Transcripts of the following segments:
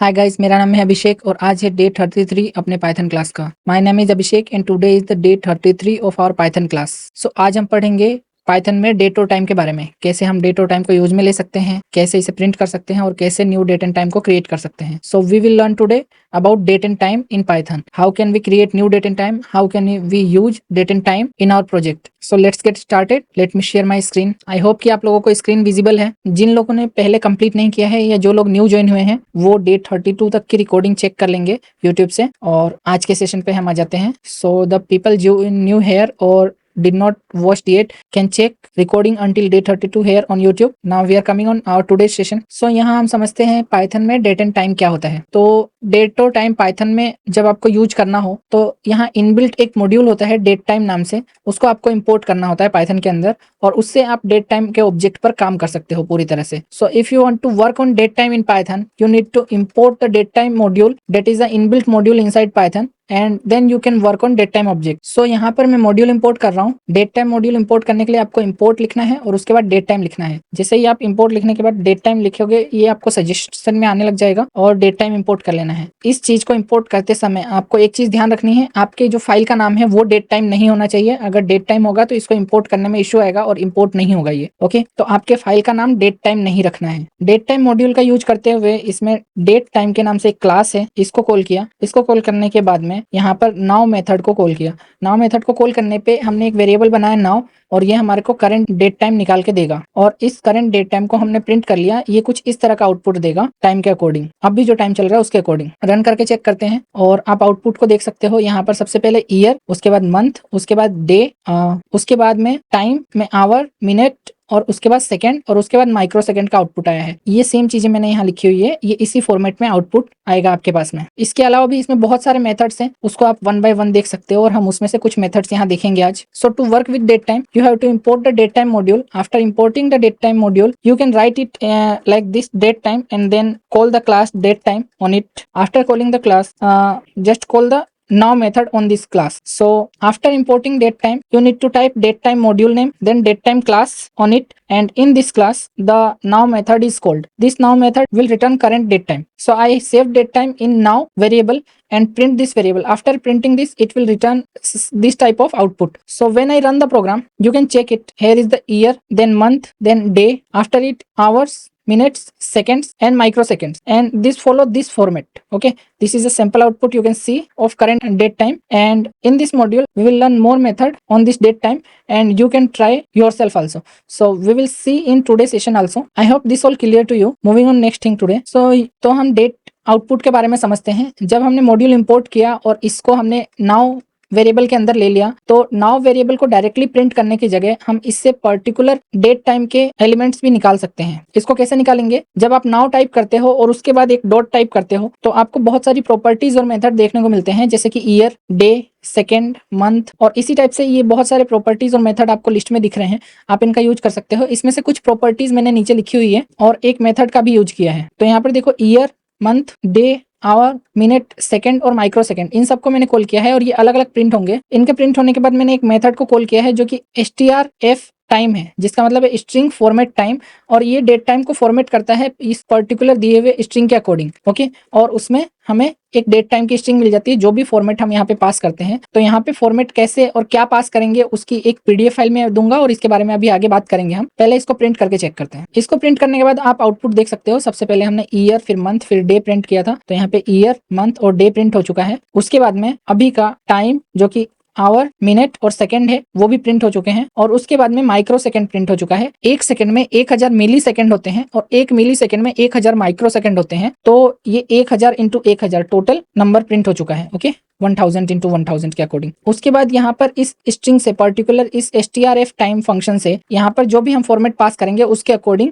Hi guys, मेरा नाम है अभिषेक और आज है डे 33 अपने पाइथन क्लास का। My name is Abhishek and today is the day 33 of our Python class. So आज हम पढ़ेंगे पाइथन में डेट और टाइम के बारे में, कैसे हम डेट और टाइम को यूज में ले सकते हैं, कैसे इसे प्रिंट कर सकते हैं और कैसे न्यू डेट एंड टाइम को क्रिएट कर सकते हैं। So we will learn today about date and time in Python. How can we create new date and time? How can we use date and time in our project? So let's get started. Let me share my screen. I hope कि आप लोगों को screen visible है। जिन लोगों ने पहले complete नहीं किया है या जो लोग न्यू ज्वाइन हुए हैं वो डे 32 तक की रिकॉर्डिंग चेक कर लेंगे यूट्यूब से। और आज के सेशन पे हम आ जाते हैं। सो द पीपल जो न्यू हेयर और did not watch yet can check recording until day 32 here on YouTube. Now we are coming on our today's session. So यहाँ हम समझते हैं पाइथन में डेट एंड टाइम क्या होता है। तो डेट और टाइम पाइथन में जब आपको यूज करना हो तो यहाँ इनबिल्ट एक मॉड्यूल होता है डेट टाइम नाम से, उसको आपको इंपोर्ट करना होता है पाइथन के अंदर और उससे आप डेट टाइम के ऑब्जेक्ट पर काम कर सकते हो पूरी तरह से। So if you want to work on date time in Python you need to import the date time module that is the inbuilt module inside Python and then you can work on date time object. So यहाँ पर मैं module import कर रहा हूँ। Date time module import करने के लिए आपको इंपोर्ट लिखना है और उसके बाद डेट टाइम लिखना है। जैसे ही आप इंपोर्ट लिखने के बाद डेट टाइम लिखोगे ये आपको सजेशन में आने लग जाएगा और डेट टाइम इंपोर्ट कर लेना है। इस चीज को इंपोर्ट करते समय आपको एक चीज ध्यान रखनी है, आपके जो फाइल का नाम है वो डेट टाइम नहीं होना चाहिए। अगर डेट टाइम होगा तो इसको इंपोर्ट करने में इश्यू आएगा और इंपोर्ट नहीं होगा ये। ओके, तो आपके फाइल का नाम डेट टाइम नहीं रखना है। डेट टाइम मॉड्यूल का यूज करते हुए इसमें डेट टाइम के नाम से एक क्लास है, इसको कॉल किया। इसको कॉल करने के बाद में यहाँ पर नाउ मेथड को कॉल किया। नाउ मेथड को कॉल करने पे हमने एक वेरिएबल बनाया नाउ और ये हमारे को करंट डेट टाइम निकाल के देगा और इस करंट डेट टाइम को हमने प्रिंट कर लिया। ये कुछ इस तरह का आउटपुट देगा टाइम के अकॉर्डिंग, अभी जो टाइम चल रहा है उसके अकॉर्डिंग। रन करके चेक करते हैं और आप आउटपुट को देख सकते हो। यहाँ पर सबसे पहले ईयर, उसके बाद मंथ, उसके बाद डे, उसके बाद में टाइम में आवर, मिनट और उसके बाद सेकंड और उसके बाद माइक्रो सेकंड का आउटपुट आया है। ये सेम चीजें मैंने यहाँ लिखी हुई है, ये इसी फॉर्मेट में आउटपुट आएगा आपके पास में। इसके अलावा भी इसमें बहुत सारे मेथड्स हैं, उसको आप वन बाय वन देख सकते हो और हम उसमें से कुछ मेथड्स यहाँ देखेंगे आज। So to work with date time you have to import the date time module. After importing the date time module you can write it like this date time and then call the class date time on it. After calling the class just call the now method on this class. So after importing date time you need to type date time module name then date time class on it and in this class the now method is called. This now method will return current date time. So I save date time in now variable and print this variable. After printing this it will return this type of output. So when I run the program you can check it. Here is the year, then month, then day, after it hours, minutes, seconds and microseconds, and this follow this format. Okay, this is a sample output you can see of current and date time, and in this module we will learn more method on this date time and you can try yourself also. So we will see in today's session also. I hope this all clear to you. Moving on next thing today. So तो हम date output के बारे में समझते हैं। जब हमने module import किया और इसको हमने नाउ वेरिएबल के अंदर ले लिया तो नाउ वेरिएबल को डायरेक्टली प्रिंट करने की जगह हम इससे पर्टिकुलर डेट टाइम के एलिमेंट्स भी निकाल सकते हैं। इसको कैसे निकालेंगे? जब आप नाउ टाइप करते हो और उसके बाद एक डॉट टाइप करते हो तो आपको बहुत सारी प्रॉपर्टीज और मेथड देखने को मिलते हैं, जैसे कि ईयर, डे, सेकेंड, मंथ और इसी टाइप से ये बहुत सारे प्रॉपर्टीज और मेथड आपको लिस्ट में दिख रहे हैं। आप इनका यूज कर सकते हो। इसमें से कुछ प्रॉपर्टीज मैंने नीचे लिखी हुई है और एक मेथड का भी यूज किया है। तो यहाँ पर देखो year, month, day, hour, minute, second और माइक्रो सेकंड, इन सबको मैंने कॉल किया है और ये अलग अलग प्रिंट होंगे। इनके प्रिंट होने के बाद मैंने एक मेथड को कॉल किया है जो कि strf टाइम है, जिसका मतलब है स्ट्रिंग फॉर्मेट टाइम, और ये डेट टाइम को फॉर्मेट करता है इस पर्टिकुलर दिए हुए स्ट्रिंग के अकॉर्डिंग। ओके, और उसमें हमें एक डेट टाइम की स्ट्रिंग मिल जाती है जो भी फॉर्मेट हम यहाँ पे पास करते हैं। तो यहाँ पे फॉर्मेट कैसे और क्या पास करेंगे उसकी एक पीडीएफ फाइल में दूंगा और इसके बारे में अभी आगे बात करेंगे हम। पहले इसको प्रिंट करके चेक करते हैं। इसको प्रिंट करने के बाद आप आउटपुट देख सकते हो। सबसे पहले हमने ईयर, फिर मंथ, फिर डे प्रिंट किया था, तो यहाँ पे ईयर, मंथ और डे प्रिंट हो चुका है। उसके बाद में अभी का टाइम जो कि आवर, मिनट और सेकंड है वो भी प्रिंट हो चुके हैं और उसके बाद में माइक्रो सेकंड प्रिंट हो चुका है। एक सेकंड में 1000 मिली सेकंड होते हैं और एक मिली सेकंड में 1000 माइक्रो सेकंड होते हैं। तो ये 1000 इंटू 1000 टोटल नंबर प्रिंट हो चुका है। ओके, 1000 इंटू 1000 के अकॉर्डिंग। उसके बाद यहाँ पर इस स्ट्रिंग से पर्टिकुलर इस strf टाइम फंक्शन से यहाँ पर जो भी हम फॉर्मेट पास करेंगे उसके अकॉर्डिंग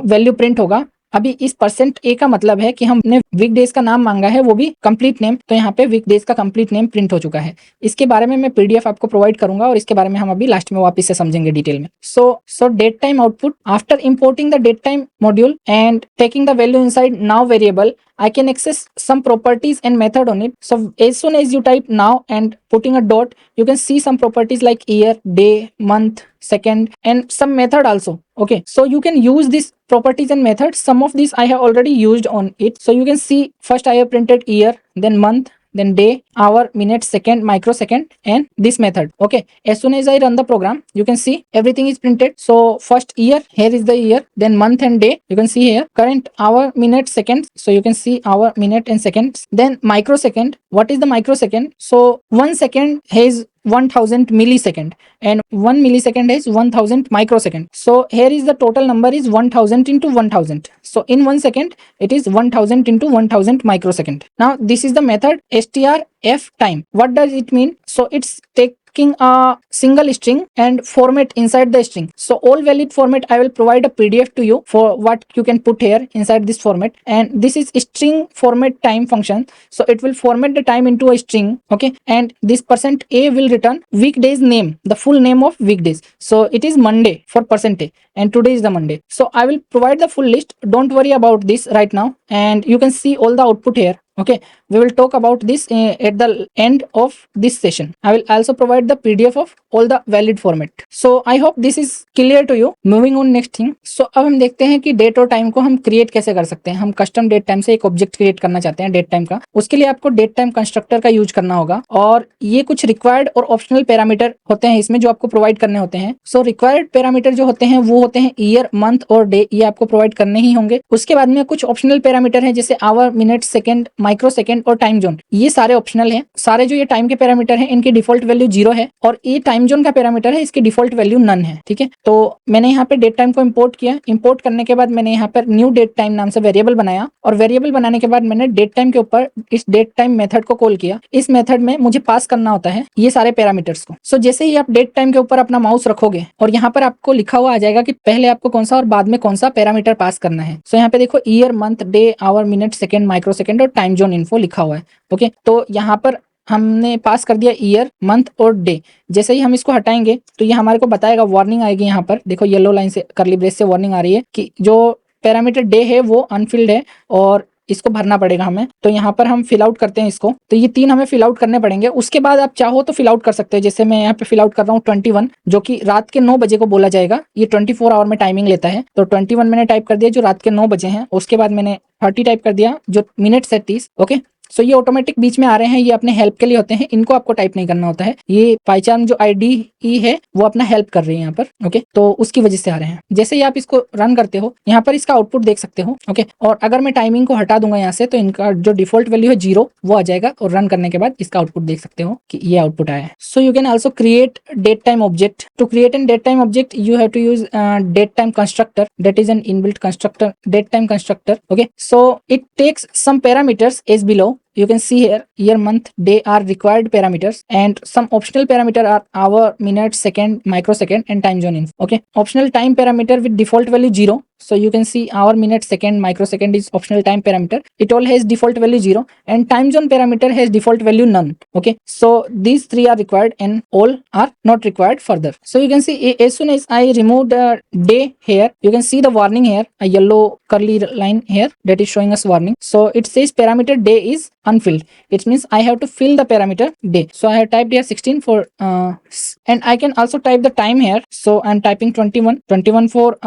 वैल्यू प्रिंट होगा। अभी इस %a का मतलब है कि हमने वीकडेज का नाम मांगा है, वो भी कंप्लीट नेम, तो यहाँ पे वीकडेज का कंप्लीट नेम प्रिंट हो चुका है। इसके बारे में मैं पीडीएफ आपको प्रोवाइड करूंगा और इसके बारे में हम अभी लास्ट में वापस से समझेंगे डिटेल में। So date time output after importing the date time module and taking the value inside now variable I can access some properties and method on it. So as soon as you type now and putting a dot, you can see some properties like year, day, month, second and some method also. Okay, so you can use this properties and methods. Some of these I have already used on it. So you can see first I have printed year, then month, then day, hour, minute, second, microsecond, and this method. Okay, as soon as I run the program, you can see everything is printed. So first year, here is the year, then month and day, you can see here, current, hour, minute, seconds, so you can see hour, minute and seconds. Then microsecond, what is the microsecond? So 1 second has 1000 millisecond, and 1 millisecond is 1000 microsecond. So here is the total number is 1000 into 1000. So in 1 second it is 1000 into 1000 microsecond. Now this is the method strf time. What does it mean? So it's taking a single string and format inside the string. So all valid format I will provide a PDF to you for what you can put here inside this format, and this is string format time function. So it will format the time into a string. Okay, and this %a will return weekdays name, the full name of weekdays. So it is Monday for %a, and today is the Monday. So I will provide the full list, don't worry about this right now, and you can see all the output here. Okay, we will talk about this at the end of this session. I will also provide the PDF of all the valid format. So I hope this is clear to you. Moving on next thing. So अब हम देखते हैं कि date और time को हम create कैसे कर सकते हैं. हम कस्टम डेट टाइम से एक ऑब्जेक्ट क्रिएट करना चाहते हैं डेट टाइम का. उसके लिए आपको डेट टाइम कंस्ट्रक्टर का यूज करना होगा, और ये कुछ रिक्वायर्ड और ऑप्शनल पैरामीटर होते हैं इसमें जो आपको प्रोवाइड करने होते हैं. सो रिक्वायर्ड पैरामीटर जो होते हैं वो होते हैं ईयर, मंथ और डे. ये आपको प्रोवाइड करने ही होंगे. उसके बाद में कुछ ऑप्शनल पैरामीटर है जैसे hour, minute, second, microsecond और टाइम जोन. ये सारे ऑप्शनल हैं. सारे जो ये टाइम के पैरामीटर हैं इनकी डिफॉल्ट वैल्यू 0 है, और ये टाइम जोन का पैरामीटर है, इसकी डिफॉल्ट वैल्यू नन है. ठीक है, तो मैंने यहाँ पे डेट टाइम को इंपोर्ट किया. इंपोर्ट करने के बाद मैंने यहाँ पर न्यू डेट टाइम नाम से वेरिएबल बनाया, और वेरिएबल बनाने के बाद मैंने डेट टाइम के ऊपर इस डेट टाइम मेथड को कॉल किया. इस मेथड में मुझे पास करना होता है ये सारे पैरामीटर्स को. सो जैसे ही आप डेट टाइम के ऊपर अपना माउस रखोगे और यहाँ पर आपको लिखा हुआ आ जाएगा कि पहले आपको कौन सा और बाद में कौन सा पैरामीटर पास करना है. सो यहाँ पे देखो year, month, day, hour, minute, second, microsecond और टाइम जोन इन्फो लिखा हुआ है. ओके, तो यहाँ पर हमने पास कर दिया ईयर, मंथ और डे. जैसे ही हम इसको हटाएंगे तो ये हमारे को बताएगा, वार्निंग आएगी. यहाँ पर देखो येलो लाइन से कर्ली ब्रेस से वार्निंग आ रही है कि जो पैरामीटर डे है वो अनफिल्ड है और इसको भरना पड़ेगा हमें. तो यहाँ पर हम फिल आउट करते हैं इसको. तो ये 3 हमें फिल आउट करने पड़ेंगे. उसके बाद आप चाहो तो फिल आउट कर सकते हो. जैसे मैं यहाँ पे फिल आउट कर रहा हूँ 21, जो कि रात के 9 बजे को बोला जाएगा. ये 24 आवर में टाइमिंग लेता है. तो 21 मैंने टाइप कर दिया जो रात के 9 बजे हैं. उसके बाद मैंने 30 टाइप कर दिया जो मिनट है 30. ओके, सो ये ऑटोमेटिक बीच में आ रहे हैं, ये अपने हेल्प के लिए होते हैं, इनको आपको टाइप नहीं करना होता है. ये पाइचार्म जो IDE है वो अपना हेल्प कर रही है यहाँ पर. ओके, तो उसकी वजह से आ रहे हैं. जैसे ही आप इसको रन करते हो यहाँ पर इसका आउटपुट देख सकते हो. ओके, और अगर मैं टाइमिंग को हटा दूंगा यहाँ से तो इनका जो डिफॉल्ट वैल्यू है 0 वो आ जाएगा, और रन करने के बाद इसका आउटपुट देख सकते हो कि ये आउटपुट आया है. So you can also create date time object. To create an date time object you have to use date time constructor. That is an inbuilt constructor, date time constructor. Okay, so it takes some parameters as below. You can see here year, month, day are required parameters, and some optional parameter are hour, minute, second, microsecond and time zone info. Okay, optional time parameter with default value 0. So you can see hour, minute, second, microsecond is optional time parameter. It all has default value 0, and time zone parameter has default value none. Okay, so these 3 are required and all are not required further. So you can see as soon as I remove the day here, you can see the warning here, a yellow curly line here that is showing us warning. So it says parameter day is unfilled. It means I have to fill the parameter day. So I have typed here 16 for and I can also type the time here. So I'm typing 21 for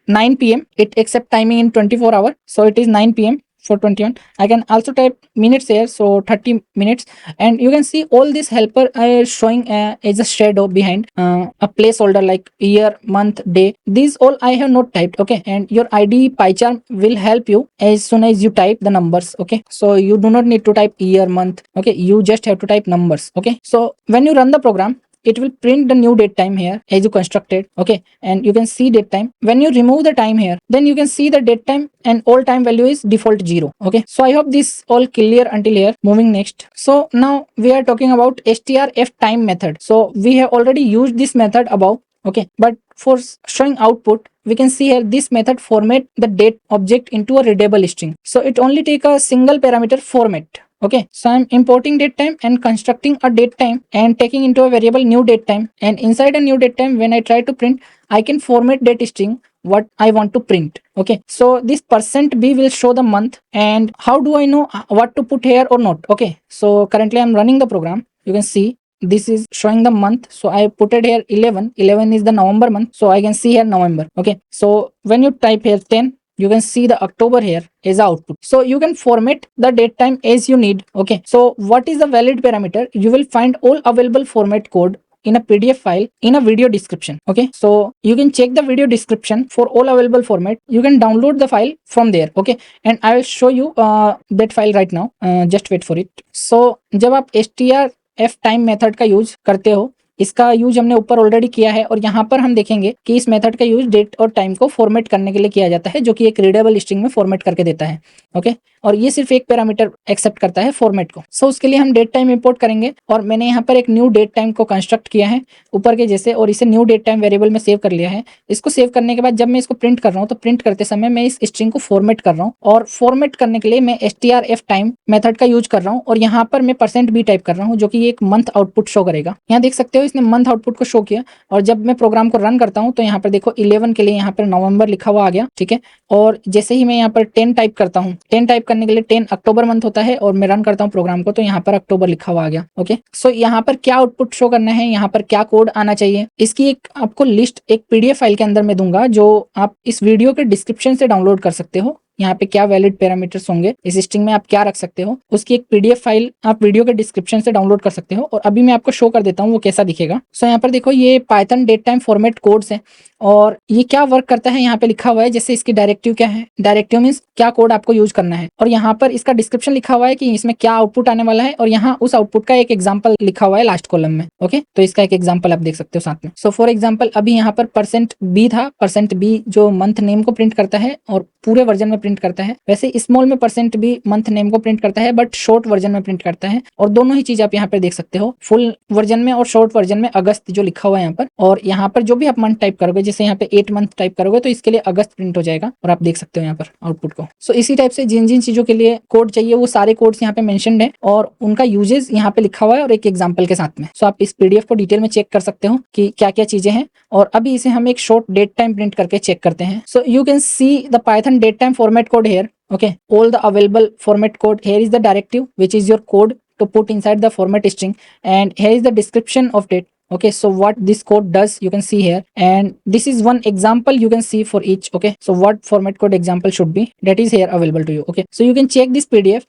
9 p.m. It accept timing in 24 hour, so it is 9 p.m. for 21. I can also type minutes here, so 30 minutes, and you can see all this helper are showing as a shadow behind a placeholder like year, month, day. These all I have not typed. Okay, and your IDE PyCharm will help you as soon as you type the numbers. Okay, so you do not need to type year, month. Okay, you just have to type numbers. Okay, so when you run the program, it will print the new date time here as you constructed. Okay, and you can see date time. When you remove the time here, then you can see the date time and all time value is default 0. Okay, so I hope this all clear until here. Moving next. So now we are talking about strf time method. So we have already used this method above. Okay, but for showing output, we can see here this method format the date object into a readable string. So it only take a single parameter format. Okay, so I'm importing date time and constructing a date time and taking into a variable new date time, and inside a new date time when I try to print, I can format date string what I want to print. Okay, so this %b will show the month, and how do I know what to put here or not? Okay, so currently I'm running the program. You can see this is showing the month, so I put it here 11 is the November month, so I can see here November. Okay, so when you type here 10, you can see the October here as output. So you can format the date time as you need. Okay, so what is the valid parameter? You will find all available format code in a PDF file in a video description. Okay, so you can check the video description for all available format. You can download the file from there. Okay, and I will show you that file right now. Just wait for it. So जब आप strf time method का use करते हो, इसका use हमने ऊपर already किया है, और यहाँ पर हम देखेंगे कि इस मेथड का यूज डेट और टाइम को फॉर्मेट करने के लिए किया जाता है, जो कि एक रीडेबल स्ट्रिंग में फॉर्मेट करके देता है। ओके, और ये सिर्फ एक पैरामीटर एक्सेप्ट करता है फॉर्मेट को। सो उसके लिए हम डेट टाइम इंपोर्ट करेंगे, और मैंने यहाँ पर एक न्यू डेट टाइम को कंस्ट्रक्ट किया है ऊपर के जैसे, और इसे न्यू डेट टाइम वेरिएबल में सेव कर लिया है। इसको सेव करने के बाद जब मैं इसको प्रिंट कर रहा हूँ, तो प्रिंट करते समय मैं इस स्ट्रिंग को फॉर्मेट कर रहा हूँ, और फॉर्मेट करने के लिए मैं strf टाइम मेथड का यूज कर रहा हूँ, और यहाँ पर मैं %b टाइप कर रहा हूँ, जो कि एक मंथ आउटपुट शो करेगा। यहाँ देख सकते हो इसने मंथ आउटपुट को शो किया, और जब मैं प्रोग्राम को रन करता हूँ तो यहाँ पर देखो 11 के लिए यहाँ पर नवंबर लिखा हुआ आ गया। ठीक है, और जैसे ही मैं यहाँ पर 10 टाइप करता हूँ, 10 टाइप करने के लिए 10 अक्टूबर मंथ होता है, और मैं रन करता हूँ प्रोग्राम को, तो यहाँ पर अक्टूबर लिखा हुआ आ गया। ओके, सो यहाँ पर क्या आउटपुट शो करना है, यहाँ पर क्या कोड आना चाहिए, इसकी एक आपको लिस्ट एक PDF फाइल के अंदर मैं दूंगा, जो आप इस वीडियो के डिस्क्रिप्शन से डाउनलोड कर सकते हो। यहाँ पे क्या वैलिड पैरामीटर्स होंगे, इस स्ट्रिंग में आप क्या रख सकते हो, उसकी एक PDF फाइल आप वीडियो के डिस्क्रिप्शन से डाउनलोड कर सकते हो, और अभी मैं आपको शो कर देता हूँ वो कैसा दिखेगा। सो यहाँ पर देखो ये Python date time format codes है, और ये क्या वर्क करता है यहाँ पे लिखा हुआ है। जैसे इसकी डायरेक्टिव क्या है, डायरेक्टिव मीन्स क्या कोड आपको यूज करना है, और यहाँ पर इसका डिस्क्रिप्शन लिखा हुआ है कि इसमें क्या आउटपुट आने वाला है, और यहाँ उस आउटपुट का एक एग्जाम्पल लिखा हुआ है लास्ट कॉलम में। ओके, तो इसका एक एग्जाम्पल आप देख सकते हो साथ में। सो फॉर एग्जाम्पल अभी यहाँ पर %b था, %b जो मंथ नेम को प्रिंट करता है और पूरे वर्जन में प्रिंट करता है। वैसे स्मॉल में %b मंथ नेम को प्रिंट करता है, बट शॉर्ट वर्जन में प्रिंट करता है, और दोनों ही चीज आप यहाँ पर देख सकते हो, फुल वर्जन में और शॉर्ट वर्जन में अगस्त जो लिखा हुआ है यहाँ पर, और यहाँ पर जो भी आप मंथ टाइप करोगे, जैसे यहाँ पे 8 मंथ टाइप करोगे तो इसके लिए अगस्त प्रिंट हो जाएगा, और आप देख सकते हो यहाँ पर आउटपुट को। सो इसी टाइप से जिन जिन चीजों के लिए कोड चाहिए वो सारे कोड्स यहाँ पे मेंशन्ड है, और उनका यूजेस यहाँ पे लिखा हुआ है और एक एग्जांपल के साथ में। सो आप इस PDF को डिटेल में चेक कर सकते हो कि क्या क्या चीजें हैं, और अभी इसे हम एक शॉर्ट डेट टाइम प्रिंट करके चेक करते हैं। So you can see the Python date time format code here. Okay, all the available format code. Here is the directive, which is your code to put inside the format string, and here is the description of date. Okay, so what this code does you can see here, and this is one example you can see for each. Okay, so what format code example should be, that is here available to you. Okay, so you can check this PDF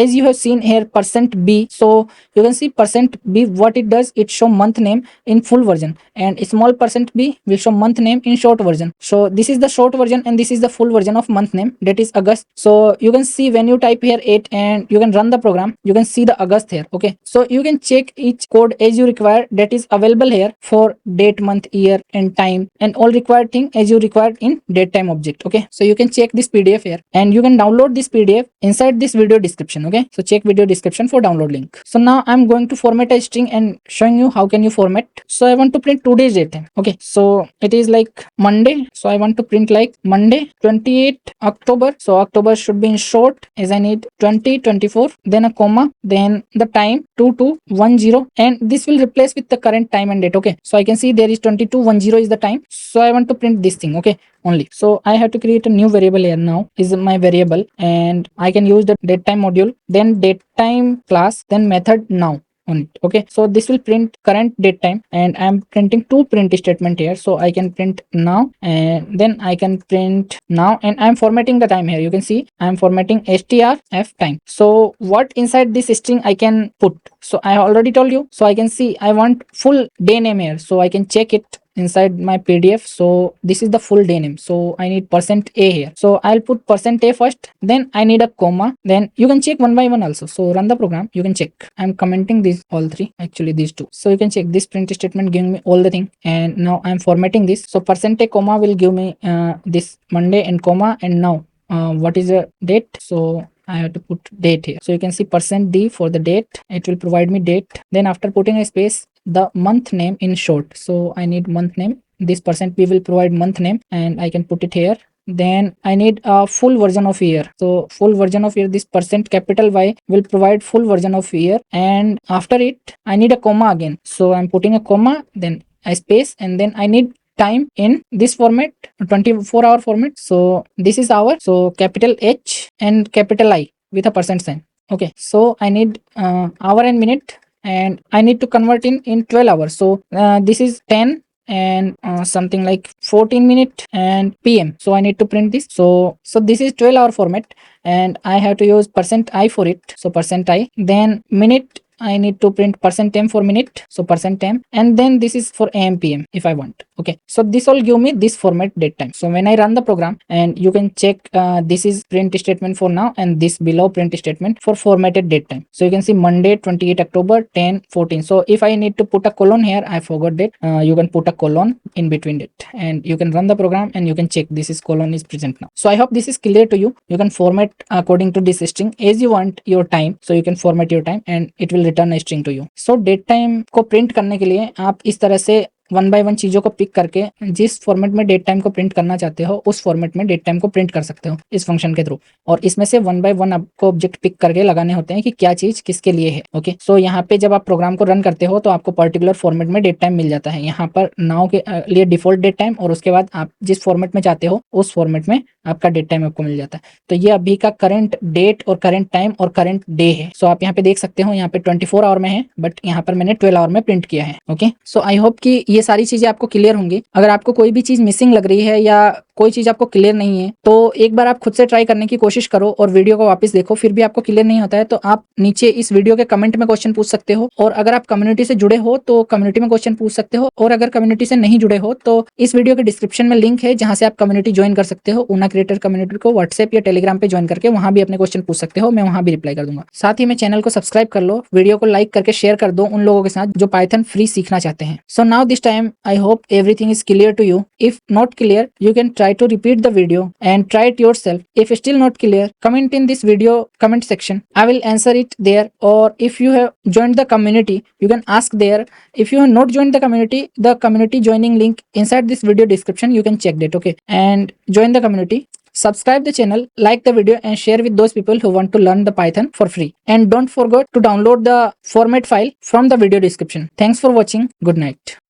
as you have seen here %b. So you can see %b, what it does, it show month name in full version, and small %b will show month name in short version. So this is the short version and this is the full version of month name, that is August. So you can see when you type here 8 and you can run the program, you can see the August here. Okay, so you can check each code as you require, that is available here for date, month, year and time, and all required thing as you required in date time object. Okay, so you can check this PDF here, and you can download this PDF inside this video description. Okay, so check video description for download link. So now I'm going to format a string and showing you how can you format. So I want to print today's date time. Okay, so it is like Monday, so I want to print like Monday 28 October. So October should be in short, as I need 2024, then a comma, then the time 2210, and this will replace with the current time and date. Okay, so I can see there is 2210 is the time, so I want to print this thing. Okay, only, so I have to create a new variable here. Now is my variable, and I can use the date time module, then date time class, then method now on it. Okay, so this will print current date time, and I'm printing two print statement here, so I can print now and then I can print now, and I'm formatting the time here. You can see I'm formatting strf time. So what inside this string I can put, so I already told you. So I can see I want full day name here, so I can check it inside my PDF. So this is the full day name, so I need %a here, so I'll put %a first, then I need a comma, then you can check one by one also. So run the program, you can check. I'm commenting these all three, actually these two, so you can check this print statement giving me all the thing, and now I'm formatting this. So %a comma will give me this Monday and comma, and now what is the date, so I have to put date here. So you can see %d for the date, it will provide me date, then after putting a space, the month name in short, so I need month name. This %b will provide month name, and I can put it here. Then I need a full version of year, so full version of year, this %Y will provide full version of year, and after it I need a comma again, so I'm putting a comma, then a space, and then I need time in this format, 24-hour format. So this is hour, so capital H and capital I with a % sign. Okay, so I need hour and minute and I need to convert in 12 hours. So this is 10 and something like 14 minute and PM. So I need to print this. So this is 12-hour format and I have to use %i for it. So %i, then minute I need to print %m for minute, so %m, and then this is for AM PM if I want. Okay, so this will give me this format date time. So when I run the program, and you can check this is print statement for now and this below print statement for formatted date time. So you can see Monday 28 October 10:14. So if I need to put a colon here, I forgot that you can put a colon in between it and you can run the program and you can check this is colon is present now. So I hope this is clear to you. You can format according to this string as you want your time. So you can format your time and it will return string to you. So date time को print करने के लिए आप इस तरह से 1 by 1 चीजों को पिक करके जिस फॉर्मेट में डेट टाइम को प्रिंट करना चाहते हो उस फॉर्मेट में डेट टाइम को प्रिंट कर सकते हो इस फंक्शन के थ्रू. और इसमें से 1 by 1 आपको ऑब्जेक्ट पिक करके लगाने होते हैं कि क्या चीज किसके लिए है. ओके, सो यहाँ पे जब आप प्रोग्राम को रन करते हो तो आपको पर्टिकुलर फॉर्मेट में डेट टाइम मिल जाता है. यहाँ पर नाउ के लिए डिफॉल्ट डेट टाइम और उसके बाद आप जिस फॉर्मेट में चाहते हो उस फॉर्मेट में आपका डेट टाइम आपको मिल जाता है. तो ये अभी का करंट डेट और करंट टाइम और करंट डे है. सो आप यहाँ पे देख सकते हो यहाँ पे 24 आवर में है बट यहाँ पर मैंने 12 आवर में प्रिंट किया है. ओके, सो आई होप कि ये सारी चीजें आपको क्लियर होंगी. अगर आपको कोई भी चीज मिसिंग लग रही है या कोई चीज आपको क्लियर नहीं है तो एक बार आप खुद से ट्राई करने की कोशिश करो और वीडियो को वापस देखो. फिर भी आपको क्लियर नहीं होता है तो आप नीचे इस वीडियो के कमेंट में क्वेश्चन पूछ सकते हो. और अगर आप कम्युनिटी से जुड़े हो तो कम्युनिटी में क्वेश्चन पूछ सकते हो. और अगर कम्युनिटी से नहीं जुड़े हो तो इस वीडियो के डिस्क्रिप्शन में लिंक है जहां से आप कम्युनिटी ज्वाइन कर सकते हो. ऊना क्रिएटर कम्युनिटी को व्हाट्सएप या टेलीग्राम पे ज्वाइन करके वहां भी अपने क्वेश्चन पूछ सकते हो. मैं वहां भी रिप्लाई कर दूंगा. साथ ही में चैनल को सब्सक्राइब कर लो, वीडियो को लाइक करके शेयर कर दो उन लोगों के साथ जो पाइथन फ्री सीखना चाहते हैं. So now this time I hope everything is clear to you. If not clear, you can try to repeat the video and try it yourself. If still not clear, comment in this video comment section. I will answer it there. Or if you have joined the community, you can ask there. If you have not joined the community joining link inside this video description, you can check that. Okay, and join the community. Subscribe the channel, like the video and share with those people who want to learn the Python for free. And don't forget to download the format file from the video description. Thanks for watching. Good night.